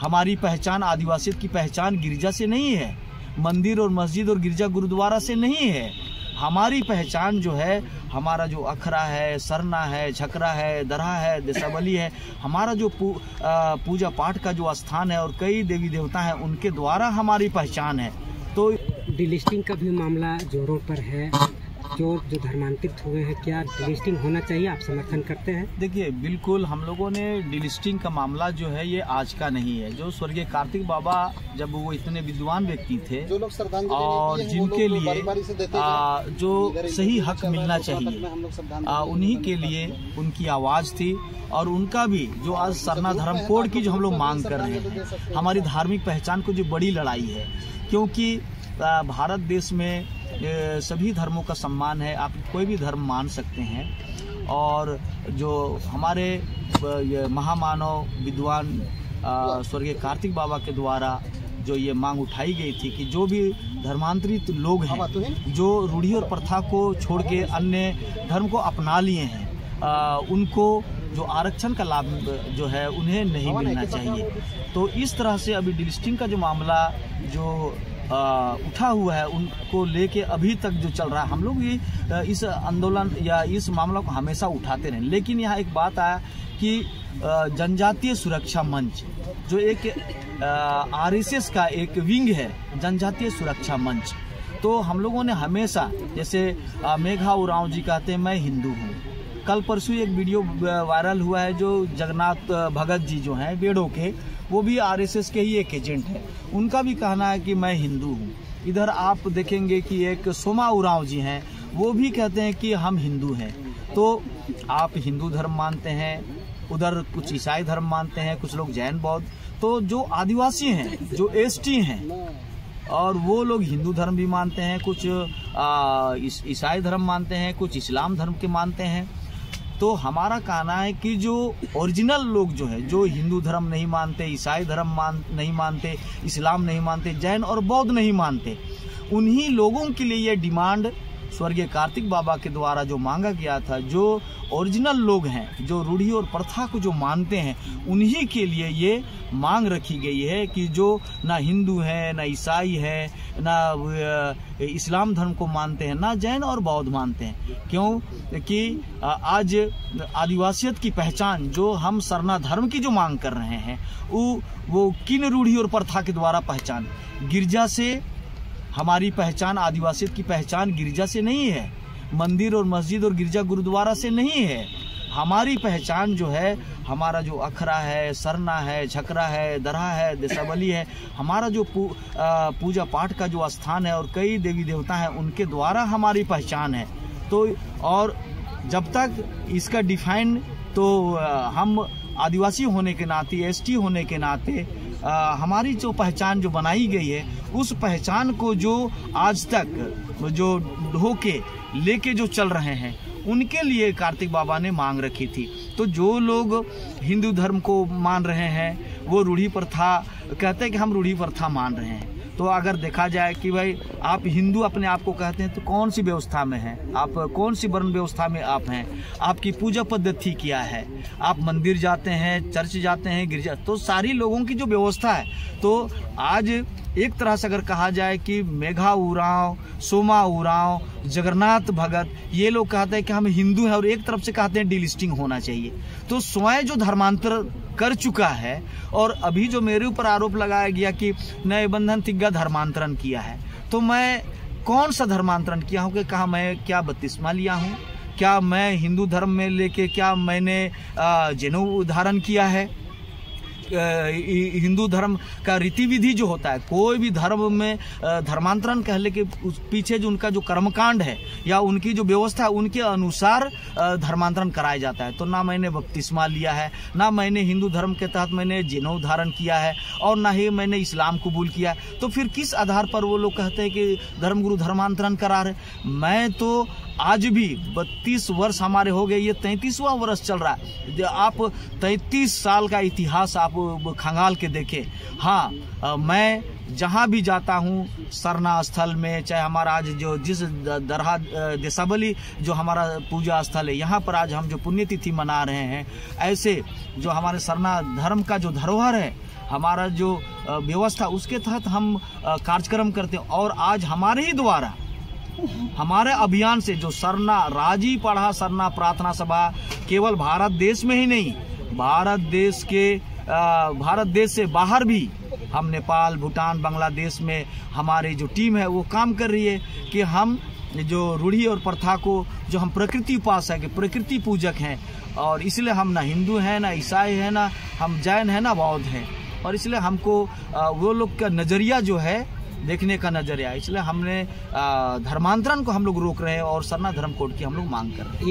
हमारी पहचान, आदिवासियत की पहचान गिरजा से नहीं है, मंदिर और मस्जिद और गिरजा गुरुद्वारा से नहीं है। हमारी पहचान जो है, हमारा जो अखरा है, सरना है, झकरा है, दरहा है, देसावली है, हमारा जो पूजा पाठ का जो स्थान है और कई देवी देवता हैं, उनके द्वारा हमारी पहचान है। तो डिलिस्टिंग का भी मामला जोरों पर है, जो धर्मांतरित हुए हैं, क्या डिलिस्टिंग होना चाहिए? आप समर्थन करते हैं? देखिए, बिल्कुल हम लोगों ने डिलिस्टिंग का मामला जो है ये आज का नहीं है। जो स्वर्गीय कार्तिक बाबा, जब वो इतने विद्वान व्यक्ति थे और जिनके लिए जो सही हक मिलना चाहिए, उन्हीं के लिए उनकी आवाज़ थी। और उनका भी जो आज सरना धर्म कोड की जो हम लोग मांग कर रहे हैं, हमारी धार्मिक पहचान को जो बड़ी लड़ाई है, क्योंकि भारत देश में सभी धर्मों का सम्मान है, आप कोई भी धर्म मान सकते हैं। और जो हमारे महामानव विद्वान स्वर्गीय कार्तिक बाबा के द्वारा जो ये मांग उठाई गई थी कि जो भी धर्मांतरित लोग हैं, जो रूढ़ी और प्रथा को छोड़ के अन्य धर्म को अपना लिए हैं, उनको जो आरक्षण का लाभ जो है उन्हें नहीं मिलना चाहिए। तो इस तरह से अभी डिलिस्टिंग का जो मामला जो उठा हुआ है, उनको लेके अभी तक जो चल रहा है, हम लोग ये इस आंदोलन या इस मामला को हमेशा उठाते रहे। लेकिन यहाँ एक बात आया कि जनजातीय सुरक्षा मंच जो एक आरएसएस का एक विंग है, जनजातीय सुरक्षा मंच, तो हम लोगों ने हमेशा, जैसे मेघा उरांव जी कहते हैं मैं हिंदू हूँ। कल परसों एक वीडियो वायरल हुआ है, जो जगन्नाथ भगत जी जो हैं बेड़ो के, वो भी आरएसएस के ही एक एजेंट है। उनका भी कहना है कि मैं हिंदू हूँ। इधर आप देखेंगे कि एक सोमा उरांव जी हैं, वो भी कहते हैं कि हम हिंदू हैं। तो आप हिंदू धर्म मानते हैं, उधर कुछ ईसाई धर्म मानते हैं, कुछ लोग जैन बौद्ध। तो जो आदिवासी हैं, जो एसटी हैं, और वो लोग हिंदू धर्म भी मानते हैं, कुछ ईसाई धर्म मानते हैं, कुछ इस्लाम धर्म के मानते हैं। तो हमारा कहना है कि जो ओरिजिनल लोग जो है, जो हिंदू धर्म नहीं मानते, ईसाई धर्म नहीं मानते, इस्लाम नहीं मानते, जैन और बौद्ध नहीं मानते, उन्हीं लोगों के लिए ये डिमांड स्वर्गीय कार्तिक बाबा के द्वारा जो मांगा गया था, जो ओरिजिनल लोग हैं, जो रूढ़ी और प्रथा को जो मानते हैं, उन्हीं के लिए ये मांग रखी गई है कि जो ना हिंदू है, ना ईसाई है, ना इस्लाम धर्म को मानते हैं, ना जैन और बौद्ध मानते हैं। क्यों कि आज आदिवासियत की पहचान जो हम सरना धर्म की जो मांग कर रहे हैं, वो किन रूढ़ी और प्रथा के द्वारा पहचान, गिरजा से हमारी पहचान, आदिवासियत की पहचान गिरजा से नहीं है, मंदिर और मस्जिद और गिरजा गुरुद्वारा से नहीं है। हमारी पहचान जो है, हमारा जो अखरा है, सरना है, झकरा है, दरहा है, देसावली है, हमारा जो पूजा पाठ का जो स्थान है और कई देवी देवता हैं, उनके द्वारा हमारी पहचान है। तो और जब तक इसका डिफाइन, तो हम आदिवासी होने के नाते, एसटी होने के नाते, हमारी जो पहचान जो बनाई गई है, उस पहचान को जो आज तक जो ढोके लेके जो चल रहे हैं, उनके लिए कार्तिक बाबा ने मांग रखी थी। तो जो लोग हिंदू धर्म को मान रहे हैं, वो रूढ़ी प्रथा कहते हैं कि हम रूढ़ी प्रथा मान रहे हैं। तो अगर देखा जाए कि भाई आप हिंदू अपने आप को कहते हैं, तो कौन सी व्यवस्था में हैं आप, कौन सी वर्ण व्यवस्था में आप हैं, आपकी पूजा पद्धति क्या है, आप मंदिर जाते हैं, चर्च जाते हैं, गिरजा, तो सारी लोगों की जो व्यवस्था है। तो आज एक तरह से अगर कहा जाए कि मेघा उरांव, सोमा उरांव, जगन्नाथ भगत, ये लोग कहते हैं कि हम हिंदू हैं, और एक तरफ से कहते हैं डिलिस्टिंग होना चाहिए। तो स्वयं जो धर्मांतर कर चुका है, और अभी जो मेरे ऊपर आरोप लगाया गया कि नए बंधन तिग्गा धर्मांतरण किया है, तो मैं कौन सा धर्मांतरण किया हूँ? कि कहा मैं क्या बपतिस्मा लिया हूँ? क्या मैं हिंदू धर्म में लेके क्या मैंने जनेऊ धारण किया है? हिंदू धर्म का रीति विधि जो होता है, कोई भी धर्म में धर्मांतरण कहले के पीछे जो उनका जो कर्मकांड है या उनकी जो व्यवस्था है, उनके अनुसार धर्मांतरण कराया जाता है। तो ना मैंने बपतिस्मा लिया है, ना मैंने हिंदू धर्म के तहत मैंने जनेऊ धारण किया है, और ना ही मैंने इस्लाम कबूल किया है। तो फिर किस आधार पर वो लोग कहते हैं कि धर्मगुरु धर्मांतरण करा रहे? मैं तो आज भी 32 वर्ष हमारे हो गए, ये 33वां वर्ष चल रहा है। आप 33 साल का इतिहास आप खंगाल के देखें। हाँ, मैं जहाँ भी जाता हूँ सरना स्थल में, चाहे हमारा आज जो जिस दरहा देसावली जो हमारा पूजा स्थल है, यहाँ पर आज हम जो पुण्यतिथि मना रहे हैं, ऐसे जो हमारे सरना धर्म का जो धरोहर है, हमारा जो व्यवस्था उसके तहत हम कार्यक्रम करते हैं। और आज हमारे ही द्वारा हमारे अभियान से जो सरना राजी पढ़ा सरना प्रार्थना सभा केवल भारत देश में ही नहीं, भारत देश से बाहर भी हम नेपाल, भूटान, बांग्लादेश में हमारी जो टीम है वो काम कर रही है कि हम जो रूढ़ी और प्रथा को, जो हम प्रकृति उपासक है, प्रकृति पूजक हैं, और इसलिए हम ना हिंदू हैं, ना ईसाई हैं, ना हम जैन हैं, ना बौद्ध हैं, और इसलिए हमको वो लोग का नज़रिया जो है देखने का नजरिया, इसलिए हमने धर्मांतरण को हम लोग रोक रहे हैं और सरना धर्म कोड की हम लोग मांग कर रहे हैं।